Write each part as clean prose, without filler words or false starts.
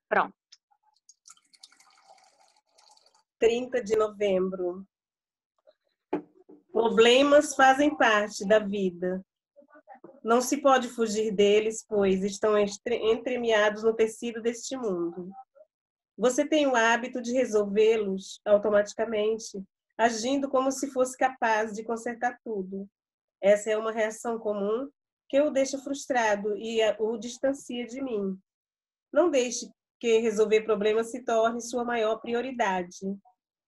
Pronto. 30 de novembro. Problemas fazem parte da vida. Não se pode fugir deles, pois estão entremeados no tecido deste mundo. Você tem o hábito de resolvê-los automaticamente, agindo como se fosse capaz de consertar tudo. Essa é uma reação comum que o deixa frustrado e o distancia de mim. Não deixe que resolver problemas se torne sua maior prioridade.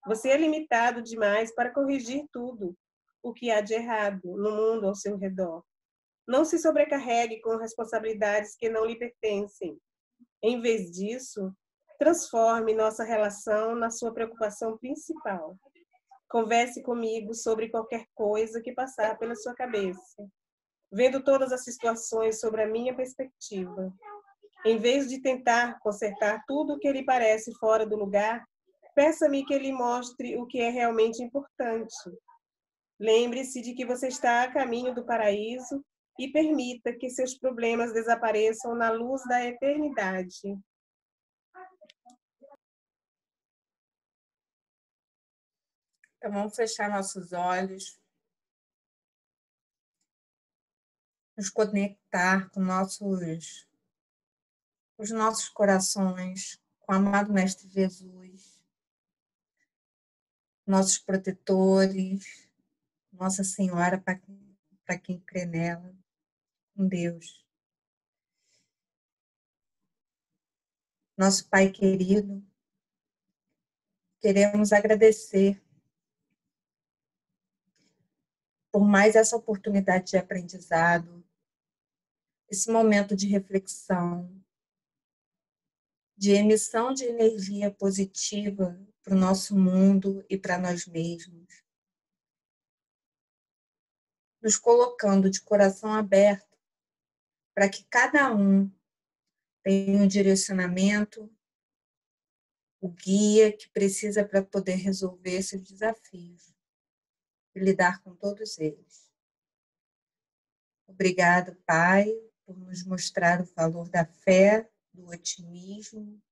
Você é limitado demais para corrigir tudo o que há de errado no mundo ao seu redor. Não se sobrecarregue com responsabilidades que não lhe pertencem. Em vez disso, transforme nossa relação na sua preocupação principal. Converse comigo sobre qualquer coisa que passar pela sua cabeça, vendo todas as situações sobre a minha perspectiva. Em vez de tentar consertar tudo o que lhe parece fora do lugar, peça-me que lhe mostre o que é realmente importante. Lembre-se de que você está a caminho do paraíso e permita que seus problemas desapareçam na luz da eternidade. Então, vamos fechar nossos olhos, nos conectar com os nossos corações, com o amado Mestre Jesus, nossos protetores, Nossa Senhora, para quem crê nela, com Deus. Nosso Pai querido, queremos agradecer por mais essa oportunidade de aprendizado, esse momento de reflexão, de emissão de energia positiva para o nosso mundo e para nós mesmos, nos colocando de coração aberto para que cada um tenha um direcionamento, o guia que precisa para poder resolver esses desafios e lidar com todos eles. Obrigada, Pai, por nos mostrar o valor da fé, do otimismo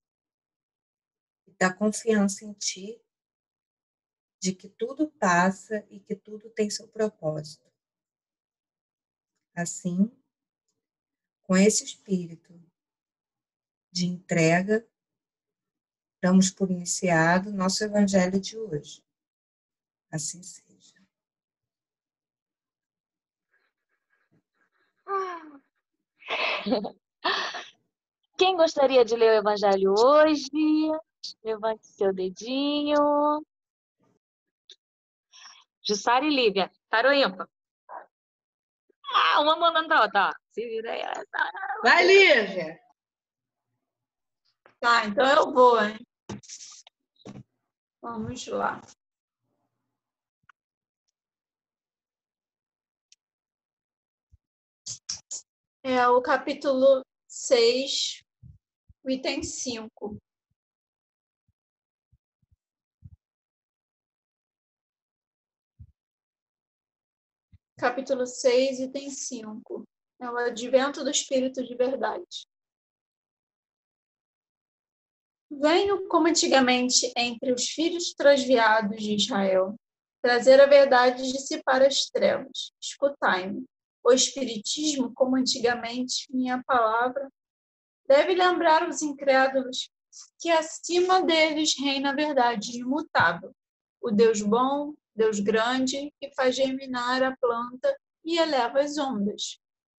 e da confiança em Ti, de que tudo passa e que tudo tem seu propósito. Assim, com esse espírito de entrega, damos por iniciado nosso evangelho de hoje. Assim seja. Quem gostaria de ler o Evangelho hoje? Levante seu dedinho. Jussara e Lívia. Para o ímpar. Uma mandando a outra. Ó. Se vira aí. Vai, Lívia! Tá, então eu vou, hein? Vamos lá. É o capítulo 6, o item 5. Capítulo 6, item 5. É o advento do Espírito de verdade. Venho, como antigamente, entre os filhos transviados de Israel, trazer a verdade e dissipar as trevas. Escutai-me. O Espiritismo, como antigamente, minha palavra, deve lembrar aos incrédulos que acima deles reina a verdade imutável, o Deus bom, Deus grande, que faz germinar a planta e eleva as ondas.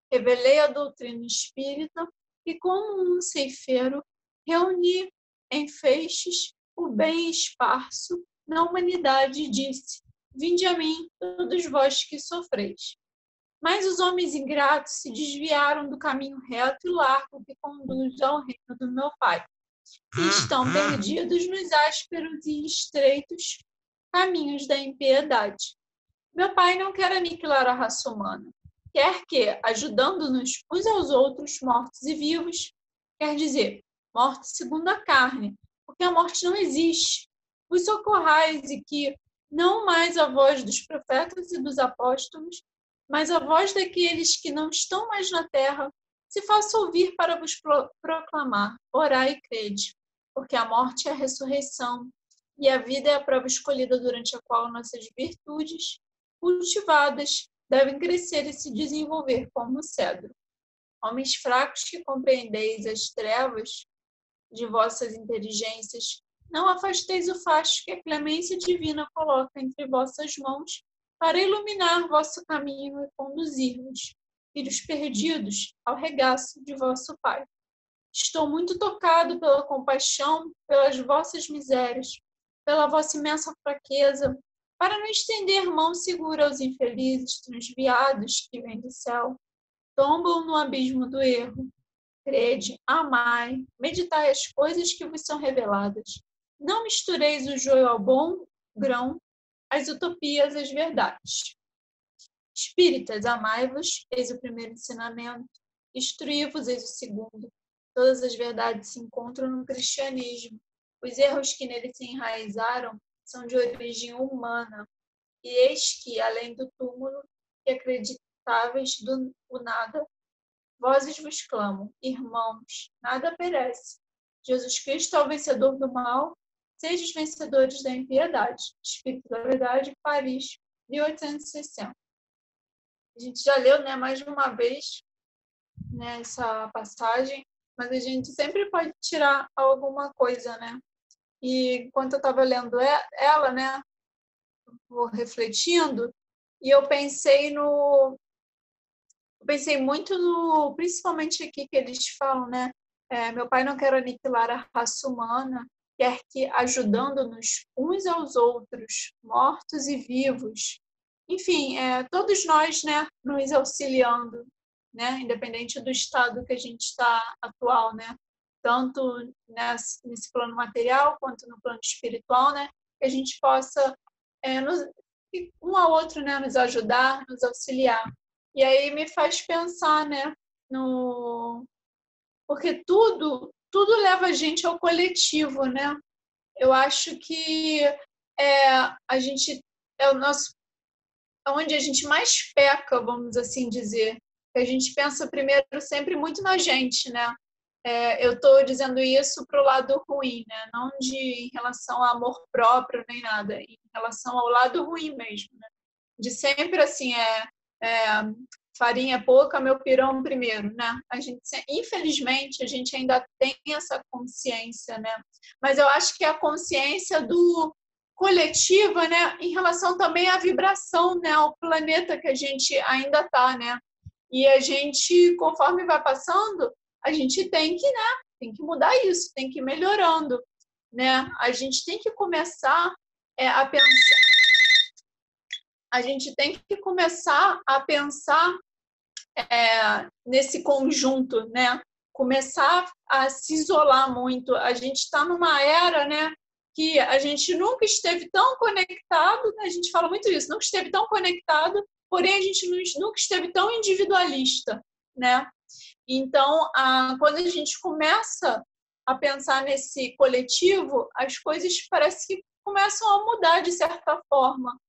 Revelei a doutrina espírita e, como um ceifeiro, reuni em feixes o bem esparso na humanidade e disse: vinde a mim, todos vós que sofreis. Mas os homens ingratos se desviaram do caminho reto e largo que conduz ao reino do meu Pai, e estão perdidos nos ásperos e estreitos caminhos da impiedade. Meu Pai não quer aniquilar a raça humana. Quer que, ajudando-nos uns aos outros, mortos e vivos, quer dizer, morte segundo a carne, porque a morte não existe, vos socorrais e que, não mais a voz dos profetas e dos apóstolos, mas a voz daqueles que não estão mais na terra, se faça ouvir para vos proclamar. Orai e crede, porque a morte é a ressurreição, e a vida é a prova escolhida durante a qual nossas virtudes, cultivadas, devem crescer e se desenvolver como o cedro. Homens fracos que compreendeis as trevas de vossas inteligências, não afasteis o facho que a clemência divina coloca entre vossas mãos para iluminar vosso caminho e conduzir-vos, filhos perdidos, ao regaço de vosso Pai. Estou muito tocado pela compaixão, pelas vossas misérias, pela vossa imensa fraqueza, para não estender mão segura aos infelizes transviados que vêm do céu, tombam no abismo do erro. Crede, amai, meditai as coisas que vos são reveladas. Não mistureis o joio ao bom grão, as utopias às verdades. Espíritas, amai-vos, eis o primeiro ensinamento. Instruí-vos, eis o segundo. Todas as verdades se encontram no cristianismo. Os erros que nele se enraizaram são de origem humana. E eis que, além do túmulo, que acreditáveis do nada, vozes vos clamam, irmãos, nada perece. Jesus Cristo é o vencedor do mal, sede os vencedores da impiedade. Espírito da Verdade, Paris, 1860. A gente já leu, né, mais de uma vez, né, essa passagem, mas a gente sempre pode tirar alguma coisa, né? E enquanto eu estava lendo ela, né, vou refletindo, e eu pensei muito no, principalmente aqui que eles falam, né? Meu Pai não quer aniquilar a raça humana, quer que, ajudando-nos uns aos outros, mortos e vivos, enfim, todos nós, né, nos auxiliando, né, independente do estado que a gente está atual, né, tanto nesse plano material quanto no plano espiritual, né, que a gente possa um ao outro, né, nos ajudar, nos auxiliar. E aí me faz pensar, né, porque tudo leva a gente ao coletivo, né? Eu acho que a gente é onde a gente mais peca, vamos assim dizer. A gente pensa primeiro sempre muito na gente, né? Eu estou dizendo isso para o lado ruim, né? Não em relação ao amor próprio nem nada, em relação ao lado ruim mesmo, né? De sempre assim, farinha pouca, meu pirão primeiro, né? Infelizmente, a gente ainda tem essa consciência, né? Mas eu acho que a consciência do coletiva, né? Em relação também à vibração, né? Ao planeta que a gente ainda está, né? E a gente, conforme vai passando, a gente tem que mudar isso, tem que ir melhorando, né? A gente tem que começar a pensar. A gente tem que começar a pensar nesse conjunto, né? Começar a se isolar muito. A gente está numa era, né, que a gente nunca esteve tão conectado, né? A gente fala muito isso, nunca esteve tão conectado, porém a gente nunca esteve tão individualista, né? Então, quando a gente começa a pensar nesse coletivo, as coisas parece que começam a mudar de certa forma.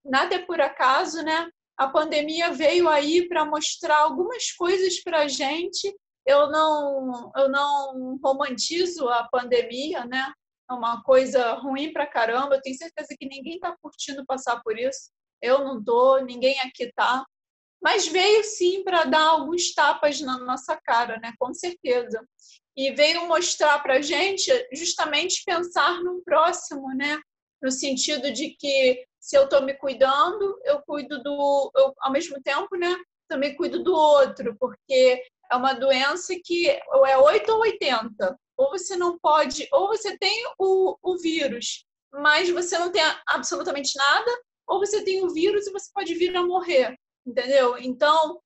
Nada é por acaso, né? A pandemia veio aí para mostrar algumas coisas para a gente. Eu não romantizo a pandemia, né? É uma coisa ruim para caramba. Eu tenho certeza que ninguém está curtindo passar por isso. Eu não estou, ninguém aqui está. Mas veio sim para dar alguns tapas na nossa cara, né? Com certeza. E veio mostrar para a gente justamente pensar no próximo, né? No sentido de que se eu estou me cuidando, eu ao mesmo tempo, né? Também cuido do outro, porque é uma doença que ou é 8 ou 80. Ou você não pode, ou você tem o vírus, mas você não tem absolutamente nada, ou você tem o vírus e você pode vir a morrer, entendeu? Então,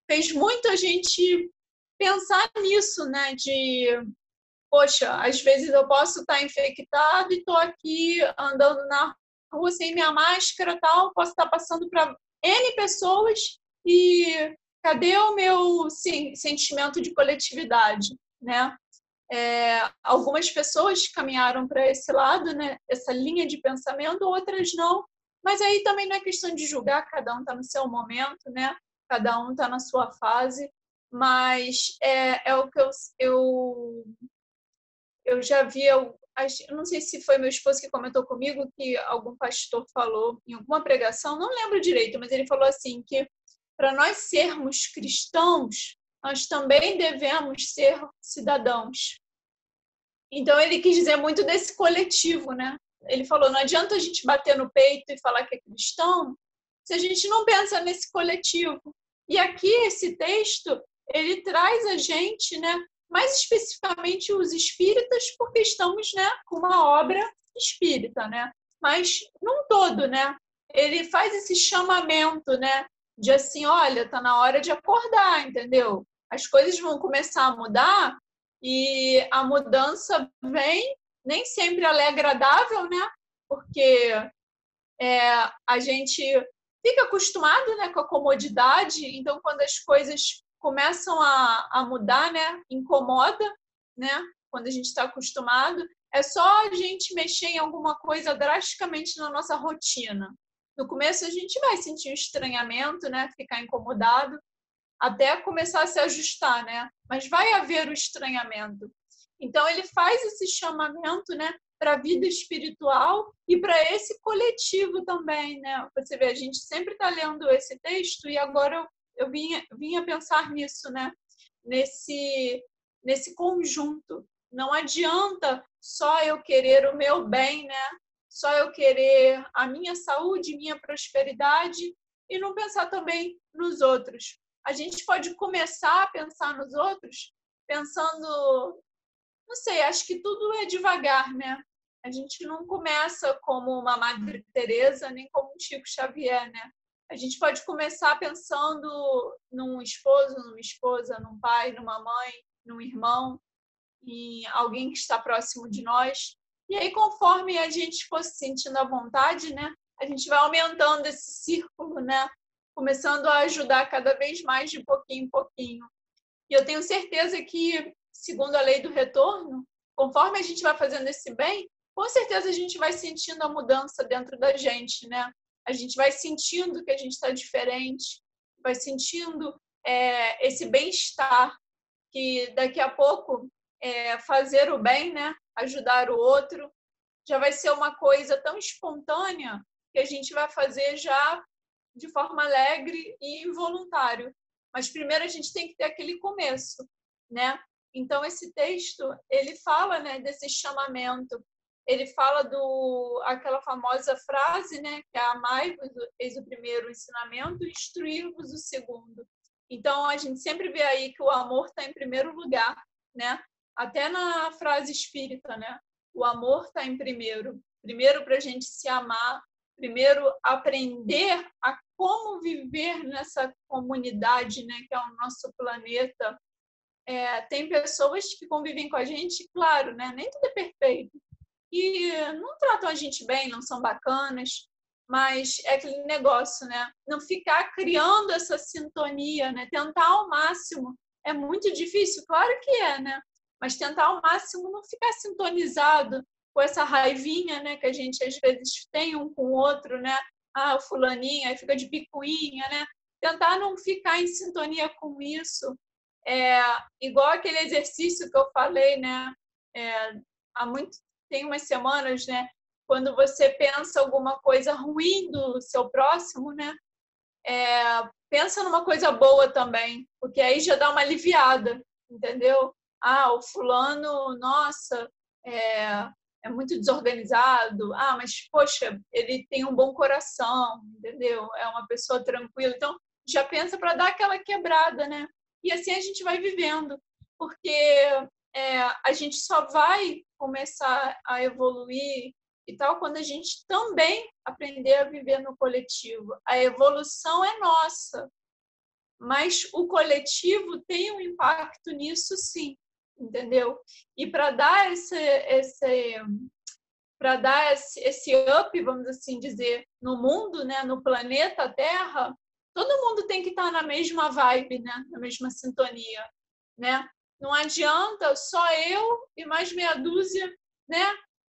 fez muita gente pensar nisso, né? Poxa, às vezes eu posso estar infectado e estou aqui andando na rua sem minha máscara, tal, posso estar passando para N pessoas e cadê o meu sentimento de coletividade, né? Algumas pessoas caminharam para esse lado, né? Essa linha de pensamento, outras não. Mas aí também não é questão de julgar, cada um está no seu momento, né? cada um está na sua fase, mas é o que eu já vi, eu não sei se foi meu esposo que comentou comigo, que algum pastor falou em alguma pregação, não lembro direito, mas ele falou assim, que para nós sermos cristãos, nós também devemos ser cidadãos. Então, ele quis dizer muito desse coletivo, né? Ele falou, não adianta a gente bater no peito e falar que é cristão se a gente não pensa nesse coletivo. E aqui, esse texto, ele traz a gente, né, mais especificamente os espíritas, porque estamos, né, com uma obra espírita, né? Mas, num todo, né? Ele faz esse chamamento, né? De assim, olha, tá na hora de acordar, entendeu? As coisas vão começar a mudar e a mudança vem, nem sempre ela é agradável, né? Porque a gente fica acostumado, né, com a comodidade, então quando as coisas começam a mudar, né, incomoda, né? Quando a gente está acostumado, é só a gente mexer em alguma coisa drasticamente na nossa rotina. No começo a gente vai sentir um estranhamento, né, ficar incomodado, até começar a se ajustar, né? Mas vai haver o estranhamento. Então, ele faz esse chamamento, né, para a vida espiritual e para esse coletivo também, né? Você vê, a gente sempre está lendo esse texto e agora eu vinha pensar nisso, né? Nesse conjunto. Não adianta só eu querer o meu bem, né? Só eu querer a minha saúde, minha prosperidade e não pensar também nos outros. A gente pode começar a pensar nos outros pensando, não sei, acho que tudo é devagar, né? A gente não começa como uma Madre Teresa, nem como um Chico Xavier, né? A gente pode começar pensando num esposo, numa esposa, num pai, numa mãe, num irmão, em alguém que está próximo de nós. E aí, conforme a gente for se sentindo à vontade, né? A gente vai aumentando esse círculo, né? Começando a ajudar cada vez mais de pouquinho em pouquinho. E eu tenho certeza que, segundo a lei do retorno, conforme a gente vai fazendo esse bem, com certeza a gente vai sentindo a mudança dentro da gente, né? A gente vai sentindo que a gente está diferente, vai sentindo esse bem-estar, que daqui a pouco fazer o bem, né? Ajudar o outro, já vai ser uma coisa tão espontânea que a gente vai fazer já de forma alegre e involuntário. Mas primeiro a gente tem que ter aquele começo, né? Então esse texto, ele fala, né, desse chamamento. Ele fala aquela famosa frase, né, que é amai-vos, eis o primeiro ensinamento, e instruí-vos o segundo. Então a gente sempre vê aí que o amor está em primeiro lugar, né? Até na frase espírita, né? O amor está em primeiro. Primeiro para a gente se amar, primeiro aprender a como viver nessa comunidade, né, que é o nosso planeta. Tem pessoas que convivem com a gente, claro, né, nem tudo é perfeito, e não tratam a gente bem, não são bacanas, mas é aquele negócio, né, não ficar criando essa sintonia, né, tentar ao máximo. É muito difícil, claro que né, mas tentar ao máximo não ficar sintonizado com essa raivinha, né, que a gente às vezes tem um com o outro, né? O fulaninho, aí fica de picuinha, né? Tentar não ficar em sintonia com isso. Igual aquele exercício que eu falei, né? Tem umas semanas, né? Quando você pensa alguma coisa ruim do seu próximo, né? Pensa numa coisa boa também, porque aí já dá uma aliviada, entendeu? O fulano, nossa, é muito desorganizado. Mas, poxa, ele tem um bom coração, entendeu? É uma pessoa tranquila. Então, já pensa para dar aquela quebrada, né? E assim a gente vai vivendo, porque a gente só vai começar a evoluir e tal quando a gente também aprender a viver no coletivo. A evolução é nossa, mas o coletivo tem um impacto nisso, sim. Entendeu? E para dar esse up, vamos assim dizer, no mundo, né, no planeta Terra, todo mundo tem que estar na mesma vibe, né, na mesma sintonia, né? Não adianta só eu e mais meia dúzia, né,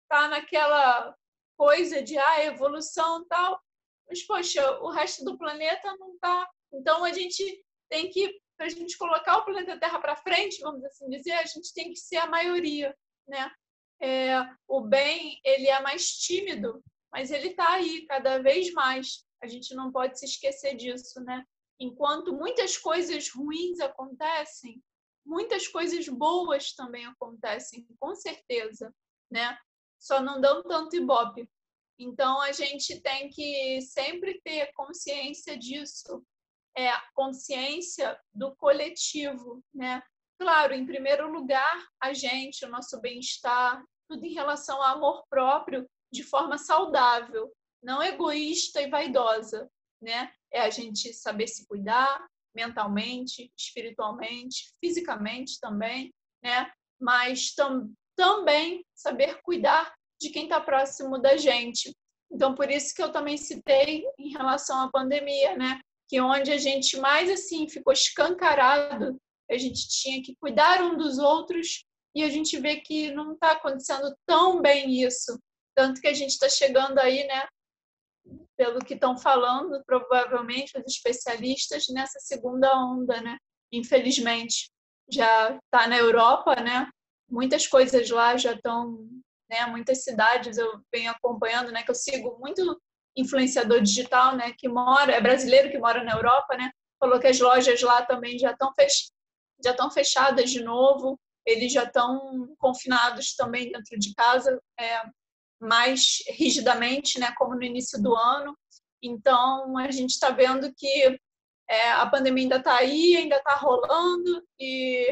tá naquela coisa de evolução e tal, mas poxa, o resto do planeta não está Então, a gente tem que, para a gente colocar o planeta Terra para frente, vamos assim dizer, a gente tem que ser a maioria, né? O bem, ele é mais tímido, mas ele está aí cada vez mais. A gente não pode se esquecer disso, né? Enquanto muitas coisas ruins acontecem, muitas coisas boas também acontecem, com certeza, né? Só não dão tanto ibope. Então, a gente tem que sempre ter consciência disso, consciência do coletivo, né? Claro, em primeiro lugar, a gente, o nosso bem-estar, tudo em relação ao amor próprio, de forma saudável, não egoísta e vaidosa, né? É a gente saber se cuidar mentalmente, espiritualmente, fisicamente também, né? Mas também saber cuidar de quem está próximo da gente. Então, por isso que eu também citei em relação à pandemia, né? Que onde a gente mais assim ficou escancarado, a gente tinha que cuidar um dos outros e a gente vê que não está acontecendo tão bem isso. Tanto que a gente está chegando aí, né? Pelo que estão falando, provavelmente os especialistas, nessa segunda onda, né? Infelizmente, já está na Europa, né? Muitas coisas lá já estão, né? Muitas cidades eu venho acompanhando, né? Que eu sigo muito influenciador digital, né? Que mora, é brasileiro que mora na Europa, né? Falou que as lojas lá também já estão fechadas de novo. Eles já estão confinados também dentro de casa, mais rigidamente, né, como no início do ano. Então, a gente está vendo que a pandemia ainda está aí, ainda está rolando, e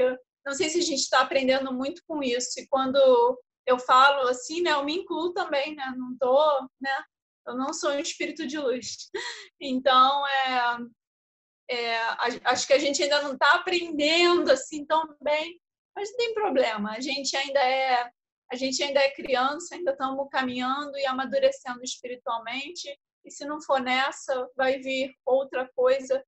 não sei se a gente está aprendendo muito com isso. E quando eu falo assim, né, eu me incluo também, né, não tô, né, eu não sou um espírito de luz. Então, acho que a gente ainda não está aprendendo assim tão bem, mas não tem problema. A gente ainda é criança, ainda estamos caminhando e amadurecendo espiritualmente. E se não for nessa, vai vir outra coisa,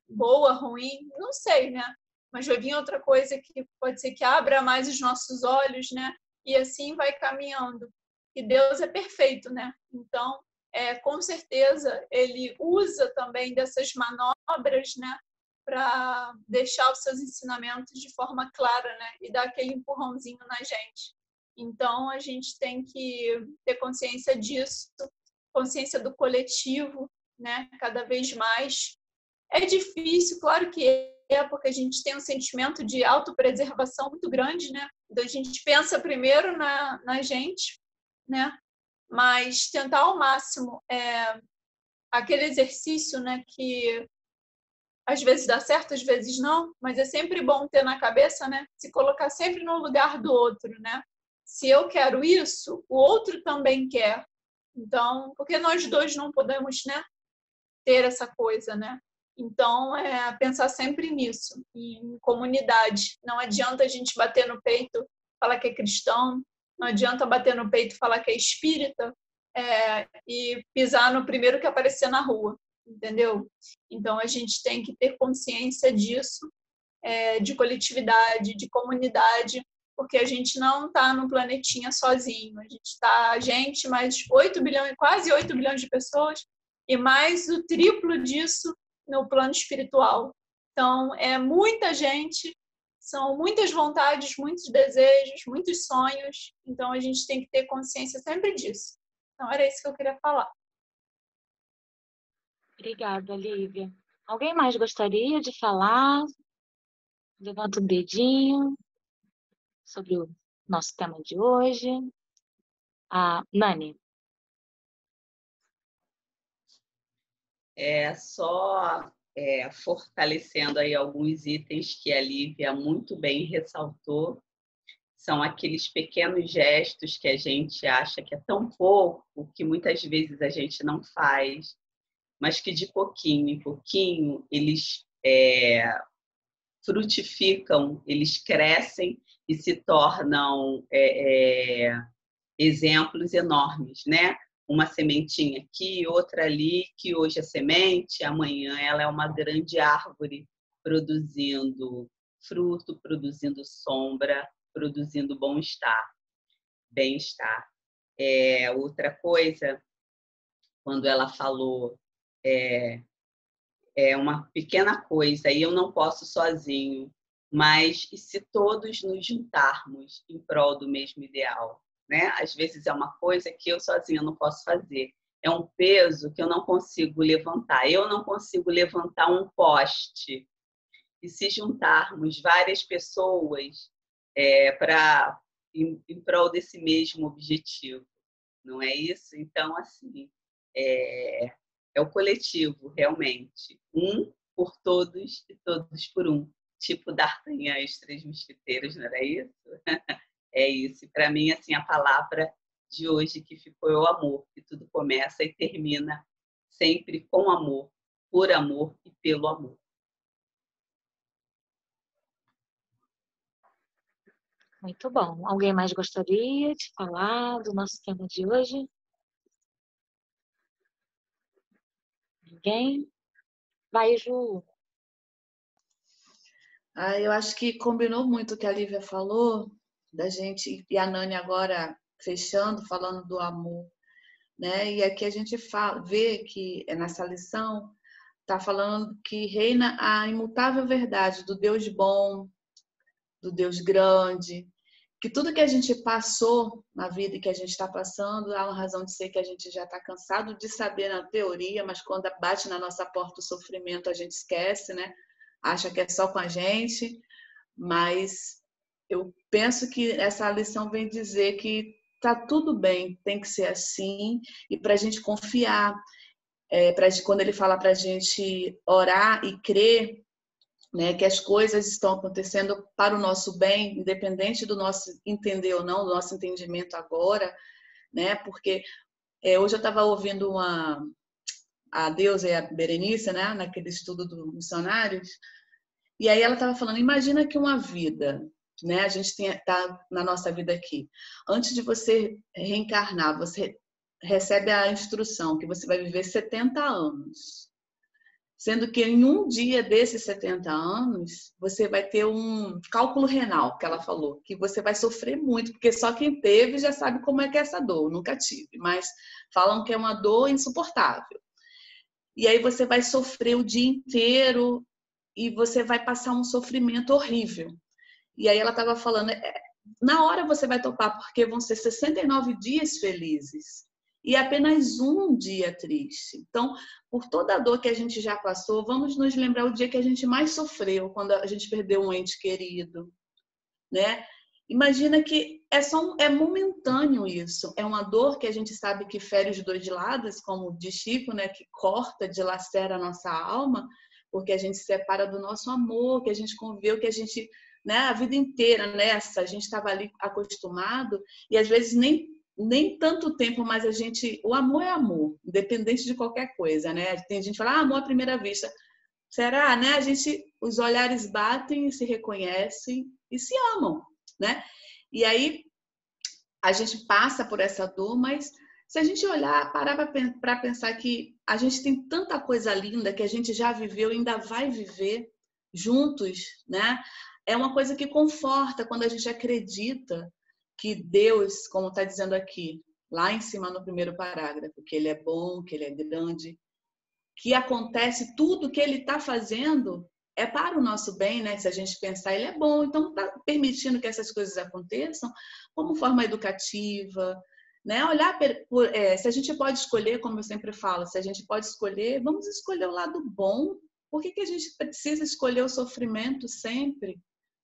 boa, ruim, não sei, né? Mas vai vir outra coisa que pode ser que abra mais os nossos olhos, né? E assim vai caminhando. E Deus é perfeito, né? Então, com certeza, ele usa também dessas manobras, né? Para deixar os seus ensinamentos de forma clara, né? E dar aquele empurrãozinho na gente. Então, a gente tem que ter consciência disso, consciência do coletivo, né? Cada vez mais. É difícil, claro que porque a gente tem um sentimento de autopreservação muito grande, né? Então, a gente pensa primeiro na gente, né? Mas tentar ao máximo aquele exercício, né? Que às vezes dá certo, às vezes não, mas é sempre bom ter na cabeça, né? Se colocar sempre no lugar do outro, né? Se eu quero isso, o outro também quer. Então, porque nós dois não podemos, né, ter essa coisa, né? Então, pensar sempre nisso, em comunidade. Não adianta a gente bater no peito, falar que é cristão, não adianta bater no peito e falar que é espírita e pisar no primeiro que aparecer na rua, entendeu? Então, a gente tem que ter consciência disso, de coletividade, de comunidade, porque a gente não está no planetinha sozinho. A gente mais 8 bilhões, quase 8 bilhões de pessoas, e mais o triplo disso no plano espiritual. Então, é muita gente, são muitas vontades, muitos desejos, muitos sonhos. Então, a gente tem que ter consciência sempre disso. Então, era isso que eu queria falar. Obrigada, Lívia. Alguém mais gostaria de falar? Levanta o dedinho sobre o nosso tema de hoje. Nani. Só fortalecendo aí alguns itens que a Lívia muito bem ressaltou. São aqueles pequenos gestos que a gente acha que é tão pouco, que muitas vezes a gente não faz, mas que de pouquinho em pouquinho eles frutificam, eles crescem e se tornam exemplos enormes, né? Uma sementinha aqui, outra ali, que hoje é semente, amanhã ela é uma grande árvore produzindo fruto, produzindo sombra, produzindo bem-estar. Outra coisa, quando ela falou é uma pequena coisa e eu não posso sozinho, mas e se todos nos juntarmos em prol do mesmo ideal, né? Às vezes é uma coisa que eu sozinha não posso fazer, é um peso que eu não consigo levantar. Eu não consigo levantar um poste. E se juntarmos várias pessoas em prol desse mesmo objetivo, não é isso? Então, assim, é o coletivo, realmente. Um por todos e todos por um. Tipo D'Artagnan e os Três Mosqueteiros, não era isso? É isso. Para mim, assim, a palavra de hoje que ficou é o amor, que tudo começa e termina sempre com amor, por amor e pelo amor. Muito bom. Alguém mais gostaria de falar do nosso tema de hoje? Ninguém? Vai, Ju. Eu acho que combinou muito o que a Lívia falou, da gente, e a Nani agora fechando, falando do amor, né? E aqui a gente vê que nessa lição está falando que reina a imutável verdade do Deus bom, do Deus grande, que tudo que a gente passou na vida e que a gente está passando há uma razão de ser que a gente já está cansado de saber na teoria, mas quando bate na nossa porta o sofrimento a gente esquece, né? Acha que é só com a gente, mas eu penso que essa lição vem dizer que tá tudo bem, tem que ser assim, e para a gente confiar, quando ele fala para a gente orar e crer, né, que as coisas estão acontecendo para o nosso bem, independente do nosso entender ou não, do nosso entendimento agora, né? Porque hoje eu estava ouvindo a Deusa e a Berenice, né, naquele estudo dos missionários, e aí ela estava falando, imagina que uma vida, né, a gente está na nossa vida aqui, antes de você reencarnar, você recebe a instrução que você vai viver 70 anos. Sendo que em um dia desses 70 anos, você vai ter um cálculo renal, que ela falou, que você vai sofrer muito, porque só quem teve já sabe como é que é essa dor, nunca tive, mas falam que é uma dor insuportável. E aí você vai sofrer o dia inteiro e você vai passar um sofrimento horrível. E aí ela estava falando, na hora você vai topar, porque vão ser 69 dias felizes e apenas um dia triste. Então, por toda a dor que a gente já passou, vamos nos lembrar o dia que a gente mais sofreu, quando a gente perdeu um ente querido, né? Imagina que é momentâneo isso. É uma dor que a gente sabe que fere os dois lados, como diz Chico, né? Que corta, dilacera a nossa alma, porque a gente se separa do nosso amor, que a gente conviveu, que a gente, né, a vida inteira nessa, a gente estava ali acostumado, e às vezes nem tanto tempo, mas o amor é amor, independente de qualquer coisa, né? Tem gente que fala, amor à primeira vista. Será, né? Os olhares batem e se reconhecem e se amam, né? E aí a gente passa por essa dor, mas se a gente olhar, parar para pensar que a gente tem tanta coisa linda que a gente já viveu e ainda vai viver juntos, né? É uma coisa que conforta quando a gente acredita que Deus, como está dizendo aqui, lá em cima no primeiro parágrafo, que Ele é bom, que Ele é grande, que acontece tudo que Ele está fazendo é para o nosso bem, né? Se a gente pensar, Ele é bom, então está permitindo que essas coisas aconteçam como forma educativa, né? Olhar se a gente pode escolher, como eu sempre falo, se a gente pode escolher, vamos escolher o lado bom. Por que a gente precisa escolher o sofrimento sempre?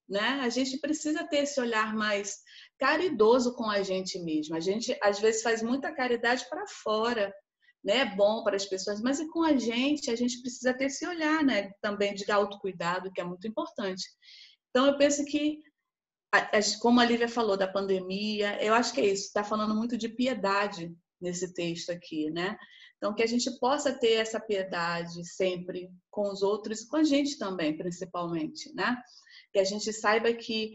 Né? A gente precisa ter esse olhar mais caridoso com a gente mesmo. A gente, às vezes, faz muita caridade para fora, né? É bom para as pessoas, mas e com a gente precisa ter esse olhar, né? Também de autocuidado, que é muito importante. Então, eu penso que, como a Lívia falou da pandemia, eu acho que é isso, está falando muito de piedade nesse texto aqui, né? Então, que a gente possa ter essa piedade sempre com os outros e com a gente também, principalmente, né? Que a gente saiba que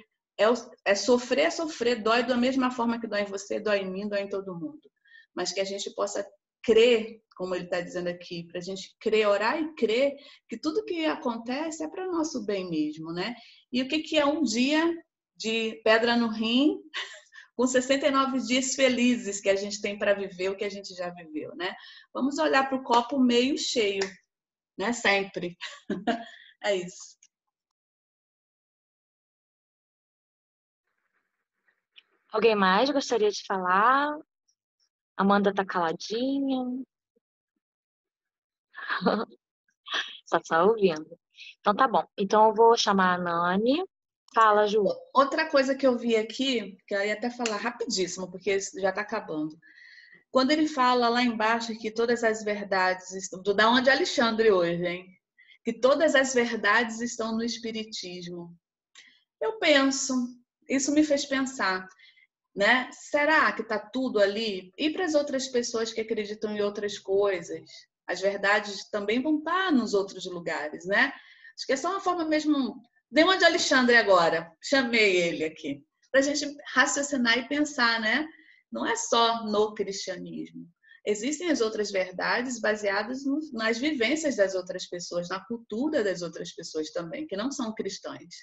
sofrer, dói da mesma forma que dói em você, dói em mim, dói em todo mundo. Mas que a gente possa crer, como ele está dizendo aqui, para a gente crer, orar e crer que tudo que acontece é para o nosso bem mesmo, né? E o que é um dia de pedra no rim com 69 dias felizes que a gente tem para viver o que a gente já viveu, né? Vamos olhar para o copo meio cheio, né? Sempre. É isso. Alguém mais gostaria de falar? Amanda tá caladinha. Só ouvindo. Então tá bom. Então eu vou chamar a Nani. Fala, Ju. Outra coisa que eu vi aqui, que eu ia até falar rapidíssimo, porque já está acabando. Quando ele fala lá embaixo que todas as verdades estão... Da onde é Alexandre hoje, hein? Que todas as verdades estão no Espiritismo. Eu penso, isso me fez pensar, né? Será que está tudo ali? E para as outras pessoas que acreditam em outras coisas? As verdades também vão estar nos outros lugares, né? Acho que é só uma forma mesmo... Dei uma de Alexandre agora, chamei ele aqui, para a gente raciocinar e pensar, né? Não é só no cristianismo. Existem as outras verdades baseadas nas vivências das outras pessoas, na cultura das outras pessoas também, que não são cristãs.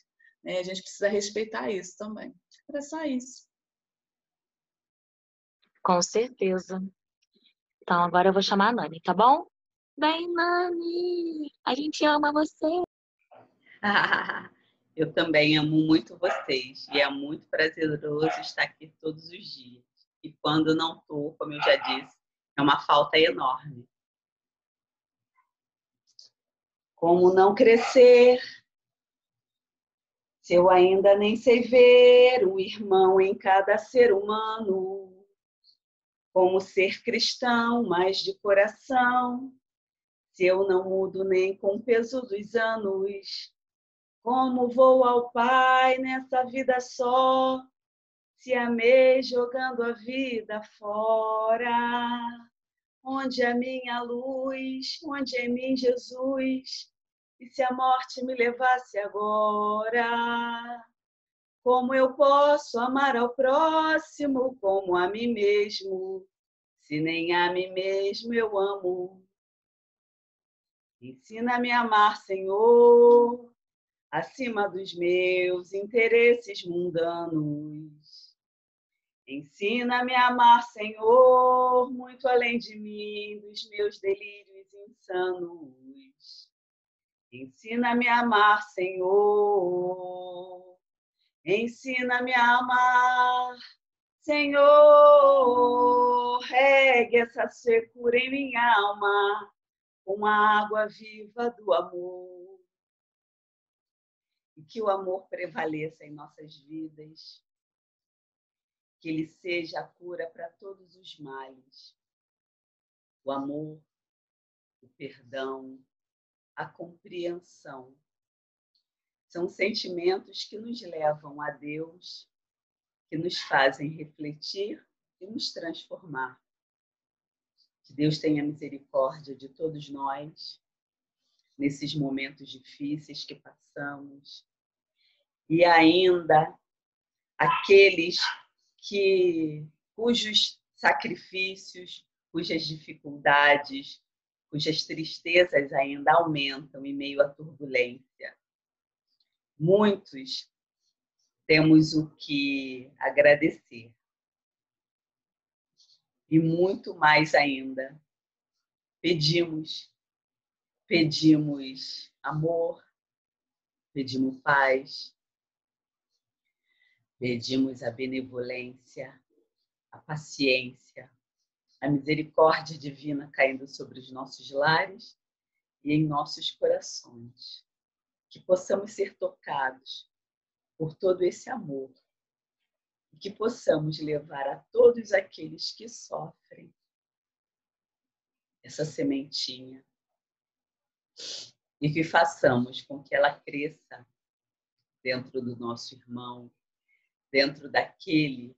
A gente precisa respeitar isso também. Era só isso. Com certeza. Então agora eu vou chamar a Nani, tá bom? Vem, Nani! A gente ama você! Eu também amo muito vocês e é muito prazeroso estar aqui todos os dias. E quando não estou, como eu já disse, é uma falta enorme. Como não crescer se eu ainda nem sei ver um irmão em cada ser humano? Como ser cristão, mas de coração, se eu não mudo nem com o peso dos anos? Como vou ao Pai nessa vida só, se amei jogando a vida fora? Onde é minha luz? Onde é em mim Jesus? E se a morte me levasse agora? Como eu posso amar ao próximo como a mim mesmo, se nem a mim mesmo eu amo? Ensina-me a amar, Senhor, acima dos meus interesses mundanos. Ensina-me a amar, Senhor, muito além de mim, dos meus delírios insanos. Ensina-me a amar, Senhor. Ensina-me a amar, Senhor. Regue essa secura em minha alma com a água viva do amor. E que o amor prevaleça em nossas vidas. Que ele seja a cura para todos os males. O amor, o perdão, a compreensão. São sentimentos que nos levam a Deus, que nos fazem refletir e nos transformar. Que Deus tenha misericórdia de todos nós, nesses momentos difíceis que passamos. E ainda aqueles cujos sacrifícios, cujas dificuldades, cujas tristezas ainda aumentam em meio à turbulência. Muitos temos o que agradecer. E muito mais ainda, pedimos amor, pedimos paz, pedimos a benevolência, a paciência, a misericórdia divina caindo sobre os nossos lares e em nossos corações. Que possamos ser tocados por todo esse amor e que possamos levar a todos aqueles que sofrem essa sementinha e que façamos com que ela cresça dentro do nosso irmão, dentro daquele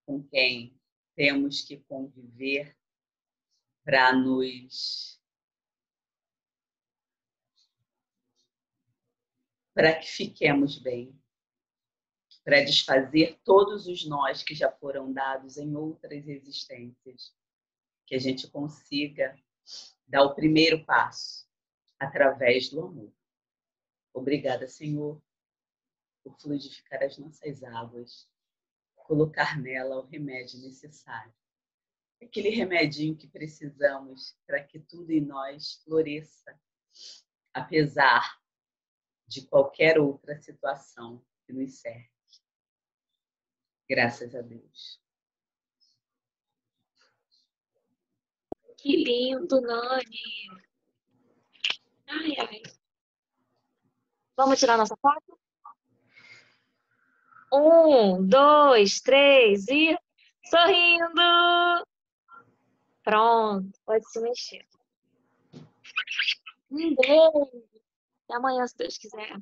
com quem temos que conviver para que fiquemos bem, para desfazer todos os nós que já foram dados em outras existências, que a gente consiga dar o primeiro passo através do amor. Obrigada, Senhor, por fluidificar as nossas águas, colocar nela o remédio necessário. Aquele remedinho que precisamos para que tudo em nós floresça apesar de qualquer outra situação que nos cerque. Graças a Deus. Que lindo, Nani. Ai, ai. Vamos tirar nossa foto? 1, 2, 3 e sorrindo. Pronto, pode se mexer. Um beijo. Até amanhã, se Deus quiser.